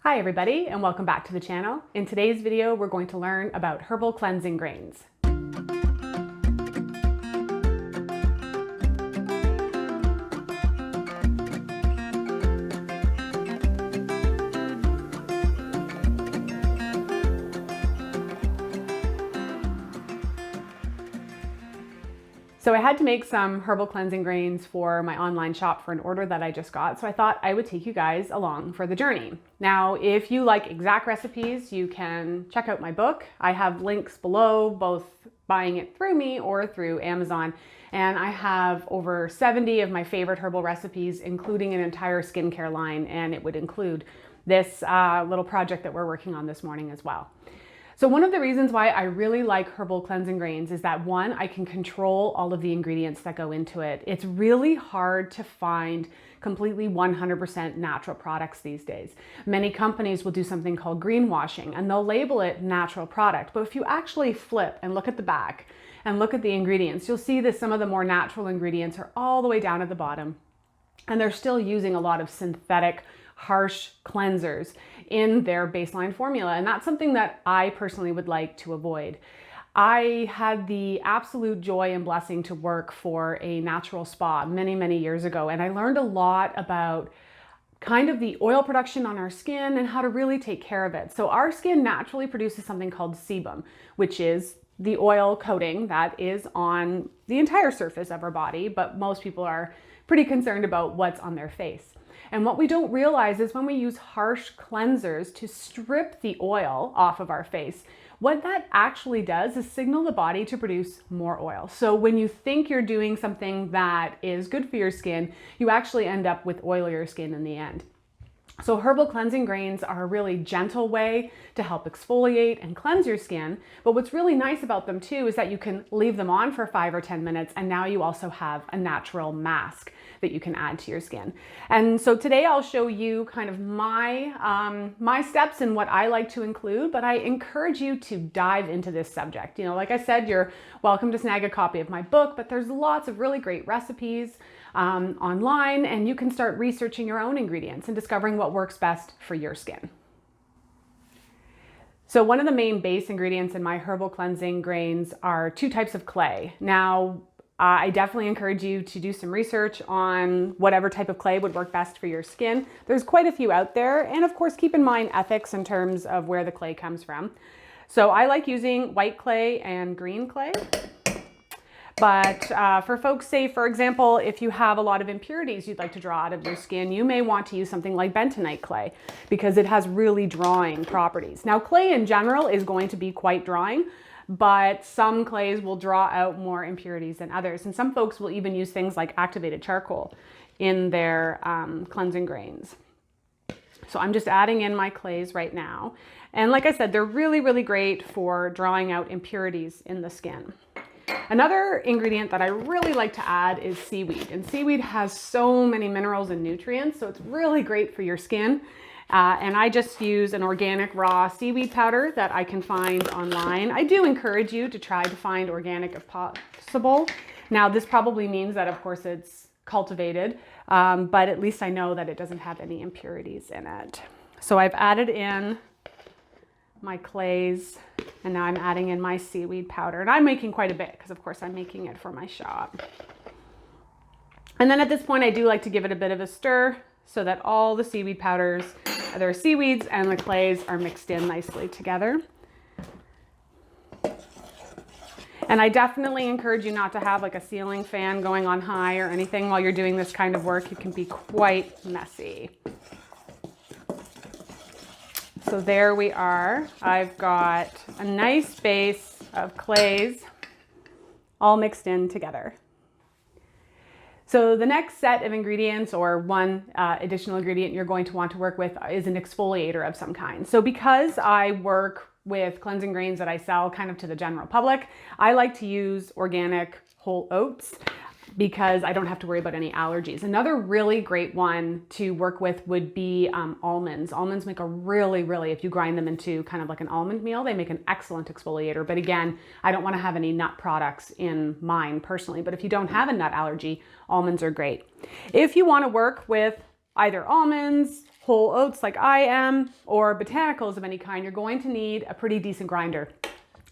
Hi everybody, and welcome back to the channel. In today's video, we're going to learn about herbal cleansing grains. So I had to make some herbal cleansing grains for my online shop for an order that I just got. So I thought I would take you guys along for the journey. Now, if you like exact recipes, you can check out my book. I have links below, both buying it through me or through Amazon. And I have over 70 of my favorite herbal recipes, including an entire skincare line. And it would include this little project that we're working on this morning as well. So one of the reasons why I really like herbal cleansing grains is that one, I can control all of the ingredients that go into it. It's really hard to find completely 100% natural products these days. Many companies will do something called greenwashing and they'll label it natural product. But if you actually flip and look at the back and look at the ingredients, you'll see that some of the more natural ingredients are all the way down at the bottom. And they're still using a lot of synthetic harsh cleansers in their baseline formula. And that's something that I personally would like to avoid. I had the absolute joy and blessing to work for a natural spa many years ago. And I learned a lot about kind of the oil production on our skin and how to really take care of it. So our skin naturally produces something called sebum, which is the oil coating that is on the entire surface of our body, but most people are pretty concerned about what's on their face. And what we don't realize is when we use harsh cleansers to strip the oil off of our face, what that actually does is signal the body to produce more oil. So when you think you're doing something that is good for your skin, you actually end up with oilier skin in the end. So herbal cleansing grains are a really gentle way to help exfoliate and cleanse your skin. But what's really nice about them too is that you can leave them on for 5 or 10 minutes and now you also have a natural mask that you can add to your skin. And so today I'll show you kind of my steps and what I like to include, but I encourage you to dive into this subject. You know, like I said, you're welcome to snag a copy of my book, but there's lots of really great recipes online, and you can start researching your own ingredients and discovering what works best for your skin. So one of the main base ingredients in my herbal cleansing grains are 2 types of clay. Now, I definitely encourage you to do some research on whatever type of clay would work best for your skin. There's quite a few out there, and of course keep in mind ethics in terms of where the clay comes from. So I like using white clay and green clay. But for folks, say for example, if you have a lot of impurities you'd like to draw out of your skin, you may want to use something like bentonite clay because it has really drawing properties. Now clay in general is going to be quite drawing, but some clays will draw out more impurities than others. And some folks will even use things like activated charcoal in their cleansing grains. So I'm just adding in my clays right now. And like I said, they're really great for drawing out impurities in the skin. Another ingredient that I really like to add is seaweed. And seaweed has so many minerals and nutrients, so it's really great for your skin. And I just use an organic raw seaweed powder that I can find online. I do encourage you to try to find organic if possible. Now, this probably means that, of course, it's cultivated, but at least I know that it doesn't have any impurities in it. So I've added in my clays, and now I'm adding in my seaweed powder. And I'm making quite a bit because, of course, I'm making it for my shop. And then at this point, I do like to give it a bit of a stir so that all the seaweed powders, their seaweeds and the clays are mixed in nicely together. And I definitely encourage you not to have like a ceiling fan going on high or anything while you're doing this kind of work. It can be quite messy. So there we are. I've got a nice base of clays all mixed in together. So the next set of ingredients, or one additional ingredient you're going to want to work with, is an exfoliator of some kind. So because I work with cleansing grains that I sell kind of to the general public, I like to use organic whole oats because I don't have to worry about any allergies. Another really great one to work with would be almonds. Almonds make a really, if you grind them into kind of like an almond meal, they make an excellent exfoliator. But again, I don't want to have any nut products in mine personally. But if you don't have a nut allergy, almonds are great. If you want to work with either almonds, whole oats like I am, or botanicals of any kind, you're going to need a pretty decent grinder.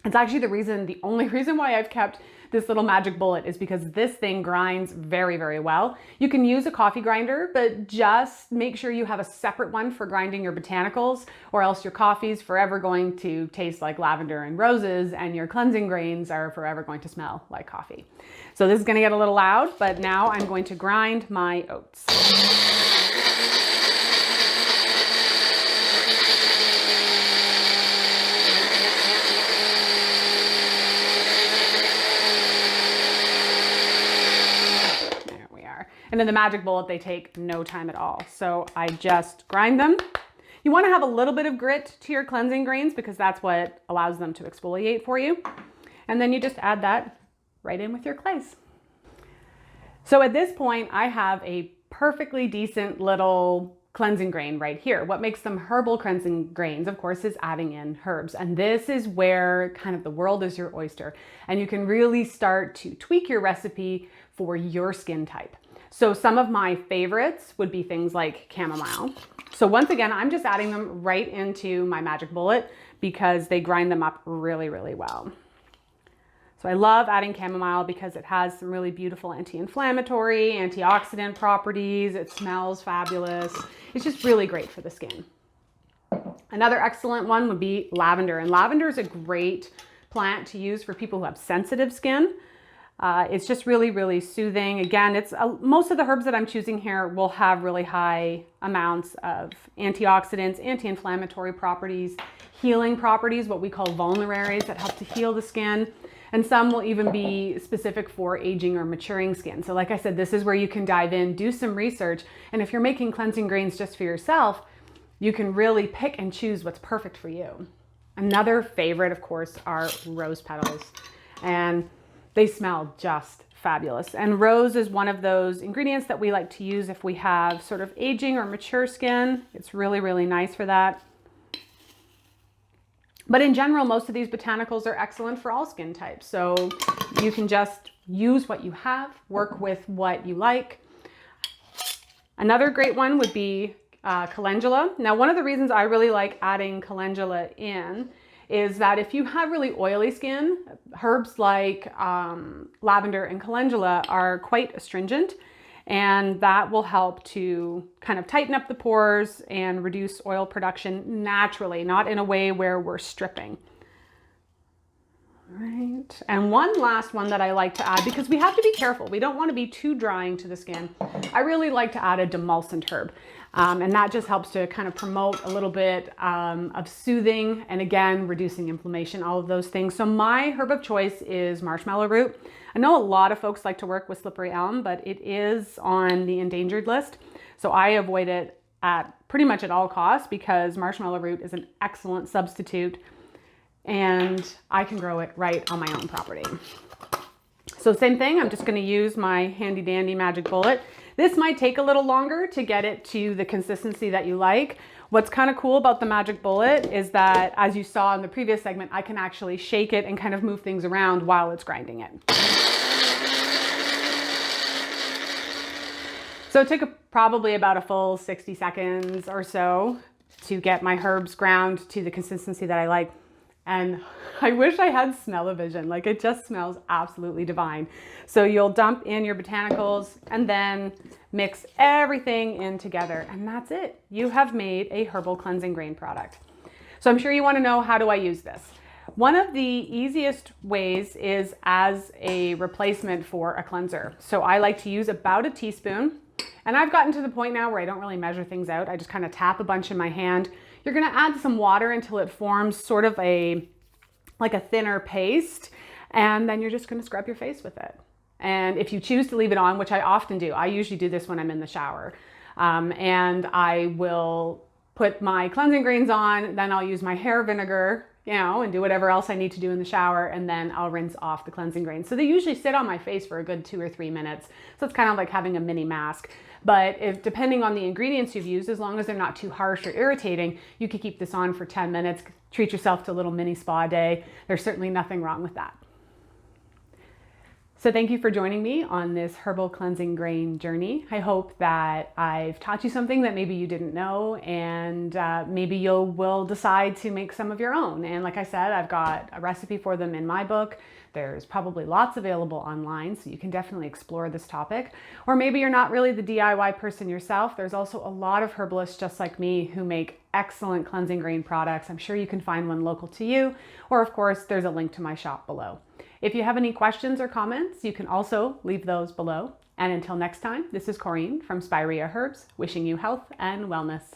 It's actually the only reason why I've kept this little magic bullet is because this thing grinds very, very well. You can use a coffee grinder, but just make sure you have a separate one for grinding your botanicals, or else your coffee's forever going to taste like lavender and roses, and your cleansing grains are forever going to smell like coffee. So this is gonna get a little loud, but now I'm going to grind my oats. And in the magic bullet, they take no time at all. So I just grind them. You want to have a little bit of grit to your cleansing grains because that's what allows them to exfoliate for you. And then you just add that right in with your clays. So at this point, I have a perfectly decent little cleansing grain right here. What makes them herbal cleansing grains, of course, is adding in herbs. And this is where kind of the world is your oyster. And you can really start to tweak your recipe for your skin type. So some of my favorites would be things like chamomile. So once again, I'm just adding them right into my magic bullet because they grind them up really, really well. So I love adding chamomile because it has some really beautiful anti-inflammatory, antioxidant properties. It smells fabulous. It's just really great for the skin. Another excellent one would be lavender. And lavender is a great plant to use for people who have sensitive skin. It's just really, really soothing. Again, most of the herbs that I'm choosing here will have really high amounts of antioxidants, anti-inflammatory properties, healing properties, what we call vulneraries that help to heal the skin. And some will even be specific for aging or maturing skin. So like I said, this is where you can dive in, do some research. And if you're making cleansing grains just for yourself, you can really pick and choose what's perfect for you. Another favorite, of course, are rose petals. And they smell just fabulous. And rose is one of those ingredients that we like to use if we have sort of aging or mature skin. It's really, really nice for that. But in general, most of these botanicals are excellent for all skin types. So you can just use what you have, work with what you like. Another great one would be calendula. Now, one of the reasons I really like adding calendula in is that if you have really oily skin, herbs like lavender and calendula are quite astringent, and that will help to kind of tighten up the pores and reduce oil production naturally, not in a way where we're stripping. Right. And one last one that I like to add, because we have to be careful. We don't want to be too drying to the skin. I really like to add a demulcent herb. And that just helps to kind of promote a little bit of soothing and again, reducing inflammation, all of those things. So my herb of choice is marshmallow root. I know a lot of folks like to work with slippery elm, but it is on the endangered list. So I avoid it at pretty much at all costs because marshmallow root is an excellent substitute and I can grow it right on my own property. So same thing, I'm just going to use my handy dandy magic bullet. This might take a little longer to get it to the consistency that you like. What's kind of cool about the magic bullet is that, as you saw in the previous segment, I can actually shake it and kind of move things around while it's grinding it. So it took probably about a full 60 seconds or so to get my herbs ground to the consistency that I like. And I wish I had smell-o-vision, like it just smells absolutely divine. So you'll dump in your botanicals and then mix everything in together and that's it. You have made a herbal cleansing grain product. So I'm sure you want to know, how do I use this? One of the easiest ways is as a replacement for a cleanser. So I like to use about a teaspoon, and I've gotten to the point now where I don't really measure things out. I just kind of tap a bunch in my hand. You're going to add some water until it forms sort of like a thinner paste, and then you're just going to scrub your face with it. And if you choose to leave it on, which I often do, I usually do this when I'm in the shower, and I will put my cleansing grains on, then I'll use my hair vinegar, and do whatever else I need to do in the shower, and then I'll rinse off the cleansing grains. So they usually sit on my face for a good 2 or 3 minutes. So it's kind of like having a mini mask. But depending on the ingredients you've used, as long as they're not too harsh or irritating, you could keep this on for 10 minutes, treat yourself to a little mini spa day. There's certainly nothing wrong with that. So thank you for joining me on this herbal cleansing grain journey. I hope that I've taught you something that maybe you didn't know, and maybe you will decide to make some of your own. And like I said, I've got a recipe for them in my book. There's probably lots available online, so you can definitely explore this topic. Or maybe you're not really the DIY person yourself. There's also a lot of herbalists just like me who make excellent cleansing grain products. I'm sure you can find one local to you. Or of course, there's a link to my shop below. If you have any questions or comments, you can also leave those below. And until next time, this is Corinne from Spirea Herbs, wishing you health and wellness.